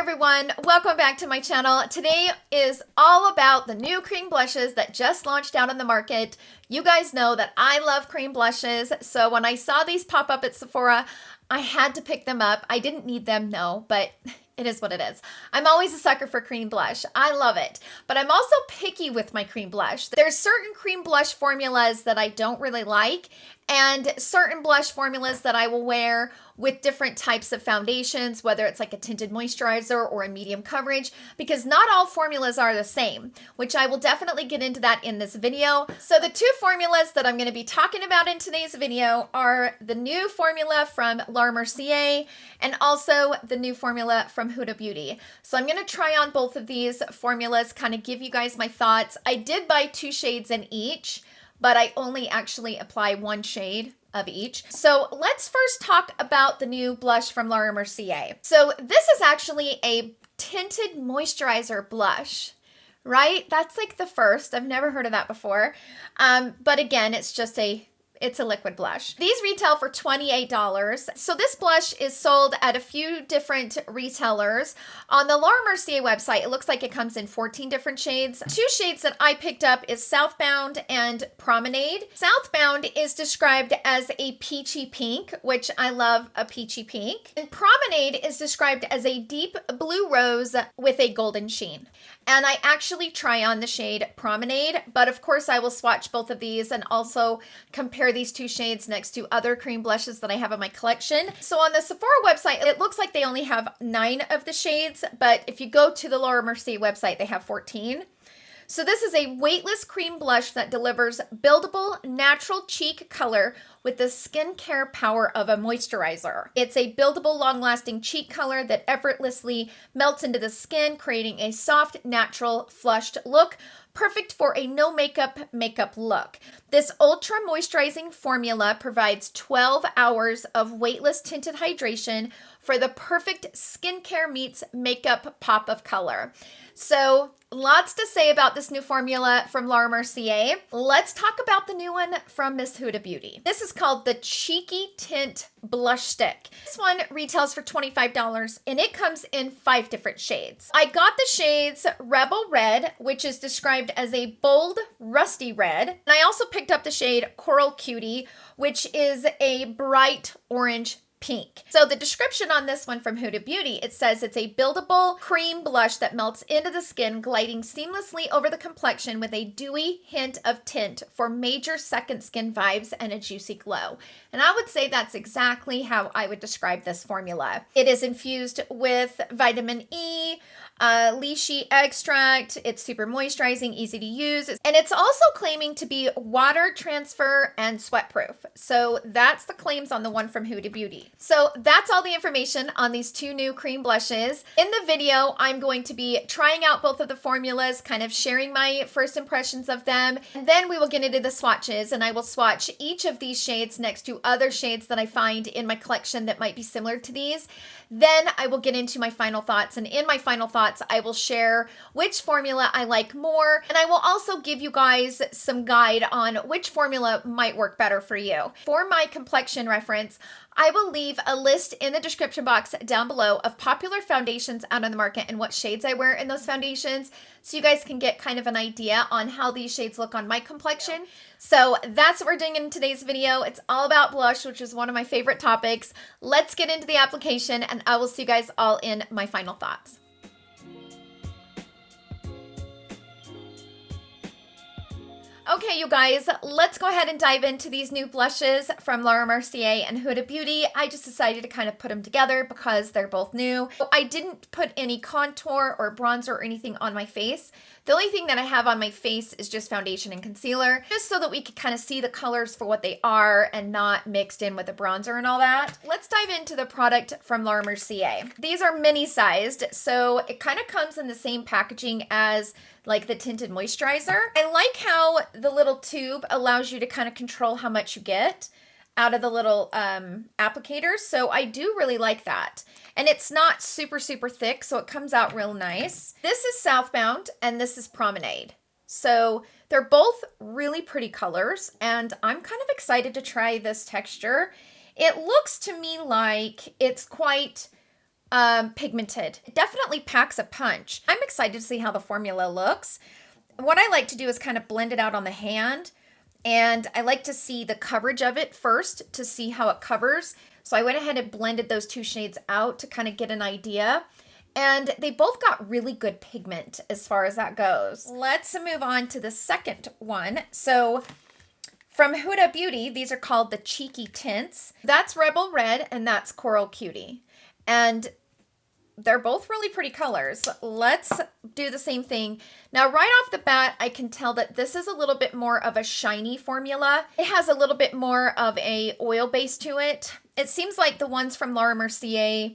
everyone, welcome back to my channel. Today is all about the new cream blushes that just launched out on the market. You guys know that I love cream blushes, so when I saw these pop up at Sephora, I had to pick them up. I didn't need them, no, but it is what it is. I'm always a sucker for cream blush. I love it, but I'm also picky with my cream blush. There's certain cream blush formulas that I don't really like, and certain blush formulas that I will wear with different types of foundations, whether it's like a tinted moisturizer or a medium coverage, because not all formulas are the same, which I will definitely get into that in this video. So the two formulas that I'm going to be talking about in today's video are the new formula from Mercier and also the new formula from Huda Beauty. So I'm going to try on both of these formulas, kind of give you guys my thoughts. I did buy 2 shades in each, but I only actually apply 1 shade of each. So let's first talk about the new blush from Mercier. So this is actually a tinted moisturizer blush, right? That's like the first. I've never heard of that before. But again, it's a liquid blush. These retail for $28. So this blush is sold at a few different retailers. On the Mercier website, it looks like it comes in 14 different shades. 2 shades that I picked up is Southbound and Promenade. Southbound is described as a peachy pink, which I love a peachy pink. And Promenade is described as a deep blue rose with a golden sheen. And I actually try on the shade Promenade, but of course I will swatch both of these and also compare these 2 shades next to other cream blushes that I have in my collection. So on the Sephora website, it looks like they only have 9 of the shades, but if you go to the Mercier website, they have 14. So this is a weightless cream blush that delivers buildable natural cheek color with the skincare power of a moisturizer. It's a buildable, long-lasting cheek color that effortlessly melts into the skin, creating a soft, natural, flushed look, perfect for a no makeup look. This ultra moisturizing formula provides 12 hours of weightless tinted hydration for the perfect skincare meets makeup pop of color. So lots to say about this new formula from Mercier. Let's talk about the new one from Miss Huda Beauty. This is called the Cheeky Tint Blush Stick. This one retails for $25 and it comes in 5 different shades. I got the shades Rebel Red, which is described as a bold, rusty red. And I also picked up the shade Coral Cutie, which is a bright orange pink. So the description on this one from Huda Beauty, it says it's a buildable cream blush that melts into the skin, gliding seamlessly over the complexion with a dewy hint of tint for major second skin vibes and a juicy glow. And I would say that's exactly how I would describe this formula. It is infused with vitamin E, lychee extract. It's super moisturizing, easy to use. And it's also claiming to be water transfer and sweat proof. So that's the claims on the one from Huda Beauty. So that's all the information on these 2 new cream blushes. In the video, I'm going to be trying out both of the formulas, kind of sharing my first impressions of them. And then we will get into the swatches and I will swatch each of these shades next to other shades that I find in my collection that might be similar to these. Then I will get into my final thoughts, and in my final thoughts, I will share which formula I like more, and I will also give you guys some guide on which formula might work better for you. For my complexion reference, I will leave a list in the description box down below of popular foundations out on the market and what shades I wear in those foundations, so you guys can get kind of an idea on how these shades look on my complexion. So that's what we're doing in today's video. It's all about blush, which is one of my favorite topics. Let's get into the application and I will see you guys all in my final thoughts. Okay, you guys, let's go ahead and dive into these new blushes from Mercier and Huda Beauty. I just decided to kind of put them together because they're both new. I didn't put any contour or bronzer or anything on my face. The only thing that I have on my face is just foundation and concealer, just so that we could kind of see the colors for what they are and not mixed in with the bronzer and all that. Let's dive into the product from Mercier. These are mini sized, so it kind of comes in the same packaging as like the tinted moisturizer. I like how the little tube allows you to kind of control how much you get out of the little applicators. So I do really like that. And it's not super thick, so it comes out real nice. This is Southbound and this is Promenade. So they're both really pretty colors and I'm kind of excited to try this texture. It looks to me like it's quite pigmented. It definitely packs a punch. I'm excited to see how the formula looks. What I like to do is kind of blend it out on the hand, and I like to see the coverage of it first to see how it covers. So I went ahead and blended those two shades out to kind of get an idea. And they both got really good pigment as far as that goes. Let's move on to the second one. So from Huda Beauty, these are called the Cheeky Tints. That's Rebel Red and that's Coral Cutie. And they're both really pretty colors. Let's do the same thing. Now, right off the bat, I can tell that this is a little bit more of a shiny formula. It has a little bit more of a oil base to it. It seems like the ones from Laura Mercier,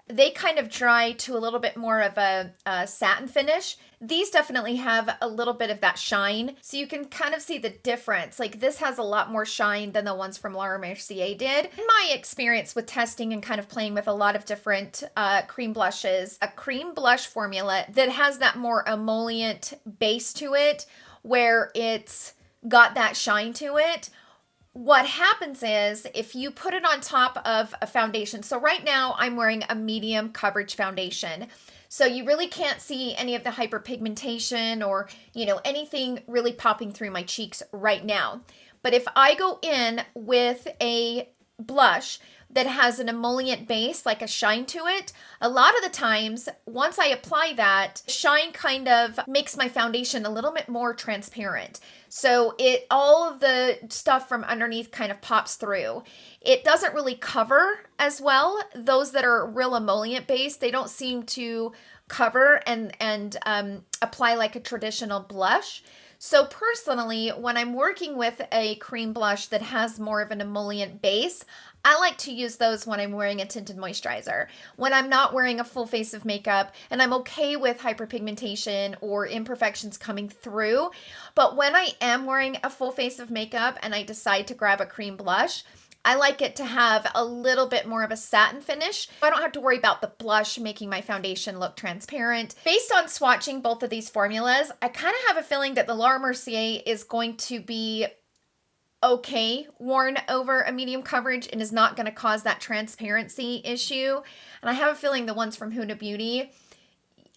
they kind of dry to a little bit more of a satin finish. These definitely have a little bit of that shine, so you can kind of see the difference. Like this has a lot more shine than the ones from Laura Mercier did. In my experience with testing and kind of playing with a lot of different cream blushes, a cream blush formula that has that more emollient base to it, where it's got that shine to it, what happens is if you put it on top of a foundation, so right now I'm wearing a medium coverage foundation, so you really can't see any of the hyperpigmentation or, you know, anything really popping through my cheeks right now. But if I go in with a blush that has an emollient base, like a shine to it, a lot of the times, once I apply that, shine kind of makes my foundation a little bit more transparent. So all of the stuff from underneath kind of pops through. It doesn't really cover as well. Those that are real emollient based, they don't seem to cover and apply like a traditional blush. So personally, when I'm working with a cream blush that has more of an emollient base, I like to use those when I'm wearing a tinted moisturizer. When I'm not wearing a full face of makeup and I'm okay with hyperpigmentation or imperfections coming through. But when I am wearing a full face of makeup and I decide to grab a cream blush, I like it to have a little bit more of a satin finish. I don't have to worry about the blush making my foundation look transparent. Based on swatching both of these formulas, I kind of have a feeling that the Laura Mercier is going to be okay worn over a medium coverage and is not going to cause that transparency issue. And I have a feeling the ones from Huda Beauty,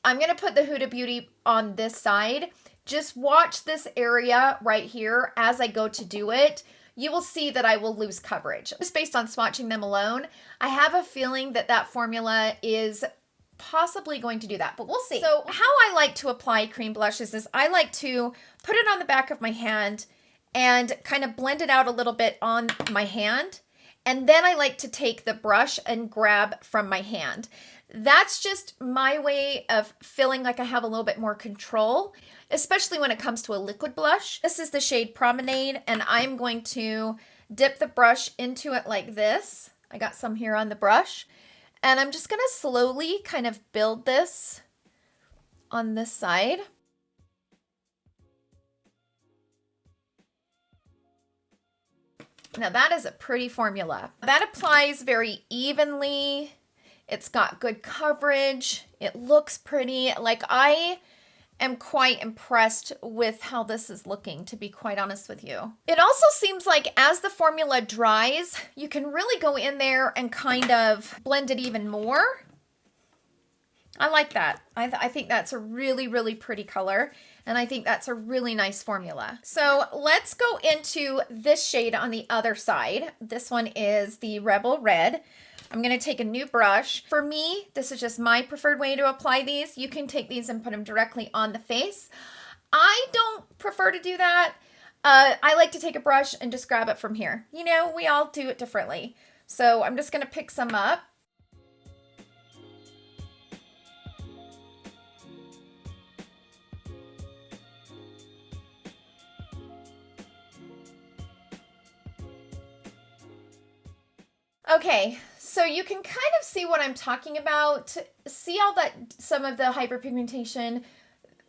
I'm going to put the Huda Beauty on this side. Just watch this area right here as I go to do it. You will see that I will lose coverage. Just based on swatching them alone, I have a feeling that that formula is possibly going to do that, but we'll see. So how I like to apply cream blushes is I like to put it on the back of my hand and kind of blend it out a little bit on my hand. And then I like to take the brush and grab from my hand. That's just my way of feeling like I have a little bit more control, especially when it comes to a liquid blush. This is the shade Promenade, and I'm going to dip the brush into it like this. I got some here on the brush. And I'm just gonna slowly kind of build this on this side. Now that is a pretty formula. That applies very evenly. It's got good coverage. It looks pretty. Like I am quite impressed with how this is looking, to be quite honest with you. It also seems like as the formula dries, you can really go in there and kind of blend it even more. I like that. I think that's a really, really pretty color. And I think that's a really nice formula. So let's go into this shade on the other side. This one is the Rebel Red. I'm going to take a new brush. For me, this is just my preferred way to apply these. You can take these and put them directly on the face. I don't prefer to do that. I like to take a brush and just grab it from here. You know, we all do it differently. So I'm just going to pick some up. Okay, so you can kind of see what I'm talking about. See all that, some of the hyperpigmentation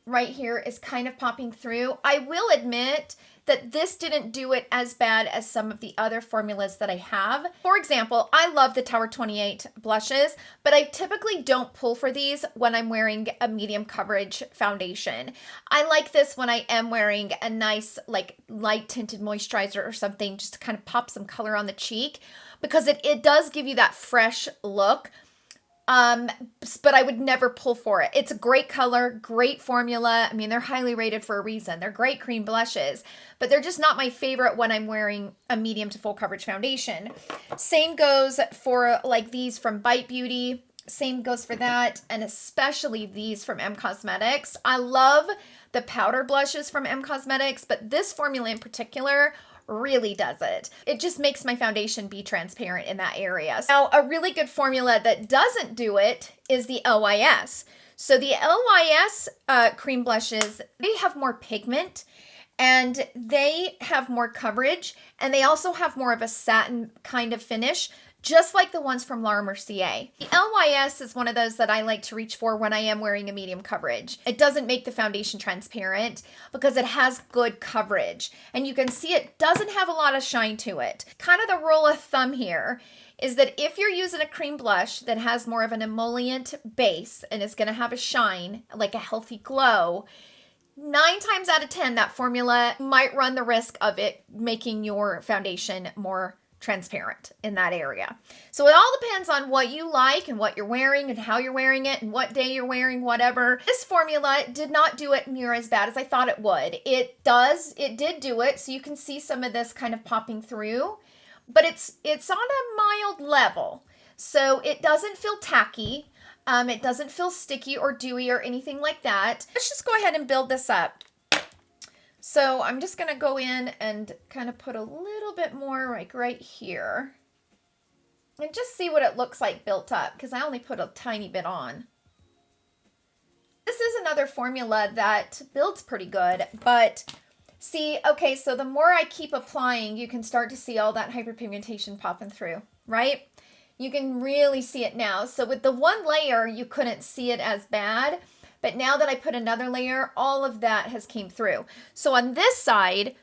right here is kind of popping through. I will admit that this didn't do it as bad as some of the other formulas that I have. For example, I love the Tower 28 blushes, but I typically don't pull for these when I'm wearing a medium coverage foundation. I like this when I am wearing a nice like light tinted moisturizer or something, just to kind of pop some color on the cheek, because it does give you that fresh look. but I would never pull for it. It's a great color, great formula. I mean, they're highly rated for a reason. They're great cream blushes, but they're just not my favorite when I'm wearing a medium to full coverage foundation. Same goes for like these from Bite Beauty. Same goes for that, and especially these from M Cosmetics. I love the powder blushes from M Cosmetics, but this formula in particular really does it. It just makes my foundation be transparent in that area. Now, a really good formula that doesn't do it is the LYS. So the LYS cream blushes, they have more pigment and they have more coverage, and they also have more of a satin kind of finish, just like the ones from Laura Mercier. The LYS is one of those that I like to reach for when I am wearing a medium coverage. It doesn't make the foundation transparent because it has good coverage. And you can see it doesn't have a lot of shine to it. Kind of the rule of thumb here is that if you're using a cream blush that has more of an emollient base and is going to have a shine, like a healthy glow, 9 times out of 10, that formula might run the risk of it making your foundation more transparent in that area. So it all depends on what you like and what you're wearing and how you're wearing it and what day you're wearing whatever. This formula did not do it near as bad as I thought it would. It did do it, so you can see some of this kind of popping through, but it's on a mild level. So it doesn't feel tacky. It doesn't feel sticky or dewy or anything like that. Let's just go ahead and build this up. So I'm just going to go in and kind of put a little bit more like right here and just see what it looks like built up, because I only put a tiny bit on. This is another formula that builds pretty good, but see, okay, so the more I keep applying, you can start to see all that hyperpigmentation popping through, right? You can really see it now. So with the one layer, you couldn't see it as bad. But now that I put another layer, all of that has came through. So on this side,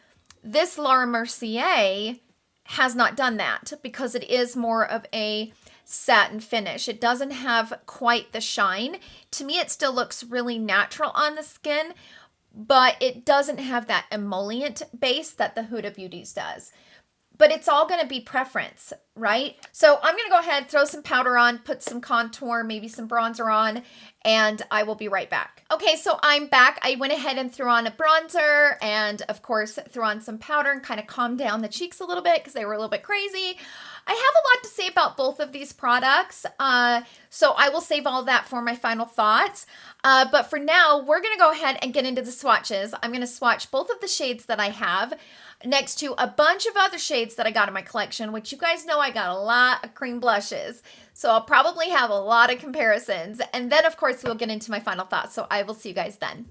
this Laura Mercier has not done that because it is more of a satin finish. It doesn't have quite the shine. To me, it still looks really natural on the skin, but it doesn't have that emollient base that the Huda Beauties does. But it's all going to be preference, right? So I'm going to go ahead, throw some powder on, put some contour, maybe some bronzer on, and I will be right back. Okay, so I'm back. I went ahead and threw on a bronzer and, of course, threw on some powder and kind of calmed down the cheeks a little bit because they were a little bit crazy. I have a lot to say about both of these products, so I will save all that for my final thoughts. But for now, we're going to go ahead and get into the swatches. I'm going to swatch both of the shades that I have next to a bunch of other shades that I got in my collection, which you guys know I got a lot of cream blushes. So I'll probably have a lot of comparisons. And then, of course, we'll get into my final thoughts. So I will see you guys then.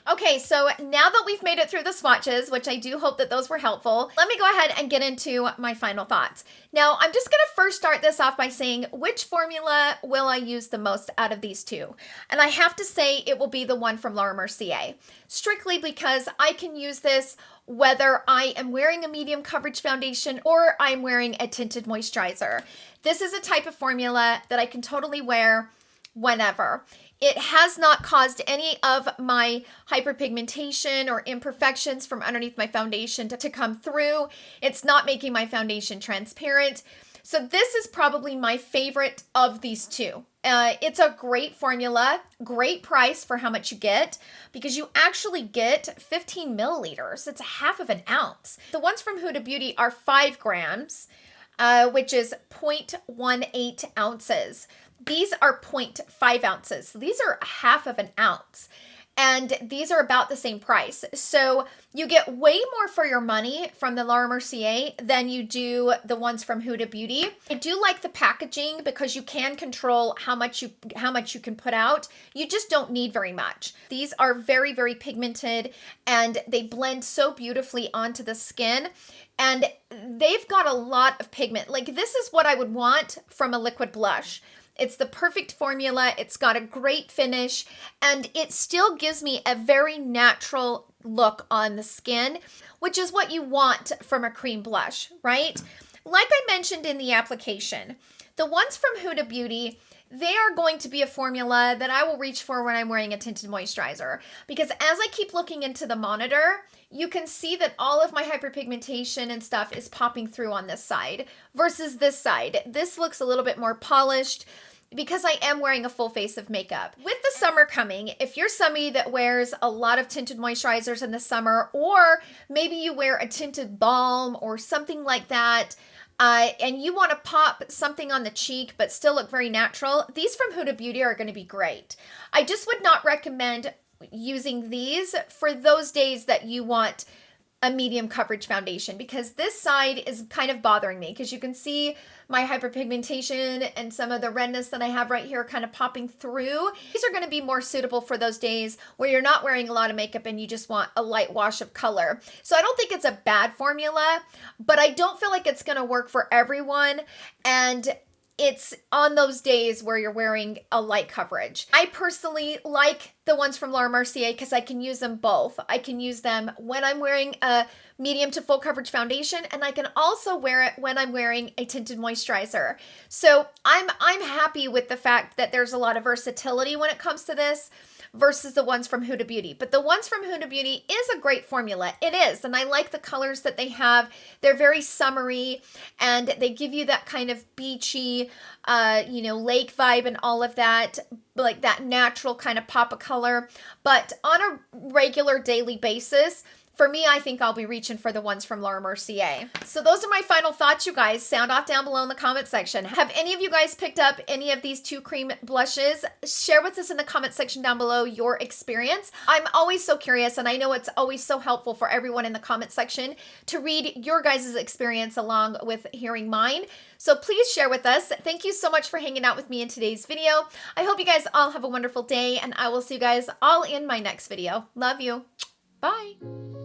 Okay, so now that we've made it through the swatches, which I do hope that those were helpful, let me go ahead and get into my final thoughts. Now, I'm just going to first start this off by saying which formula will I use the most out of these two? And I have to say it will be the one from Laura Mercier, strictly because I can use this whether I am wearing a medium coverage foundation or I'm wearing a tinted moisturizer. This is a type of formula that I can totally wear whenever. It has not caused any of my hyperpigmentation or imperfections from underneath my foundation to come through. It's not making my foundation transparent. So this is probably my favorite of these two. It's a great formula, great price for how much you get, because you actually get 15 milliliters. It's a half of an ounce. The ones from Huda Beauty are 5 grams, which is 0.18 ounces. These are 0.5 ounces. So these are a half of an ounce. and these are about the same price. So you get way more for your money from the Laura Mercier than you do the ones from Huda Beauty. I do like the packaging because you can control how much you can put out. You just don't need very much. These are very, very pigmented and they blend so beautifully onto the skin. And they've got a lot of pigment. Like, this is what I would want from a liquid blush. It's the perfect formula. It's got a great finish, and it still gives me a very natural look on the skin, which is what you want from a cream blush, right? Like I mentioned in the application, the ones from Huda Beauty, they are going to be a formula that I will reach for when I'm wearing a tinted moisturizer, because as I keep looking into the monitor, you can see that all of my hyperpigmentation and stuff is popping through on this side versus this side. This looks a little bit more polished because I am wearing a full face of makeup. With the summer coming, if you're somebody that wears a lot of tinted moisturizers in the summer, or maybe you wear a tinted balm or something like that, and you want to pop something on the cheek but still look very natural, these from Huda Beauty are going to be great. I just would not recommend using these for those days that you want a medium coverage foundation, because this side is kind of bothering me, because you can see my hyperpigmentation and some of the redness that I have right here kind of popping through. These are going to be more suitable for those days where you're not wearing a lot of makeup and you just want a light wash of color. So I don't think it's a bad formula, but I don't feel like it's going to work for everyone. And it's on those days where you're wearing a light coverage. I personally like the ones from Laura Mercier because I can use them both. I can use them when I'm wearing a medium to full coverage foundation, and I can also wear it when I'm wearing a tinted moisturizer. So I'm happy with the fact that there's a lot of versatility when it comes to this versus the ones from Huda Beauty. But the ones from Huda Beauty is a great formula. It is. And I like the colors that they have. They're very summery, and they give you that kind of beachy, lake vibe and all of that, like that natural kind of pop of color. But on a regular daily basis, for me, I think I'll be reaching for the ones from Laura Mercier. So those are my final thoughts, you guys. Sound off down below in the comment section. Have any of you guys picked up any of these two cream blushes? Share with us in the comment section down below your experience. I'm always so curious, and I know it's always so helpful for everyone in the comment section to read your guys' experience along with hearing mine. So please share with us. Thank you so much for hanging out with me in today's video. I hope you guys all have a wonderful day, and I will see you guys all in my next video. Love you. Bye.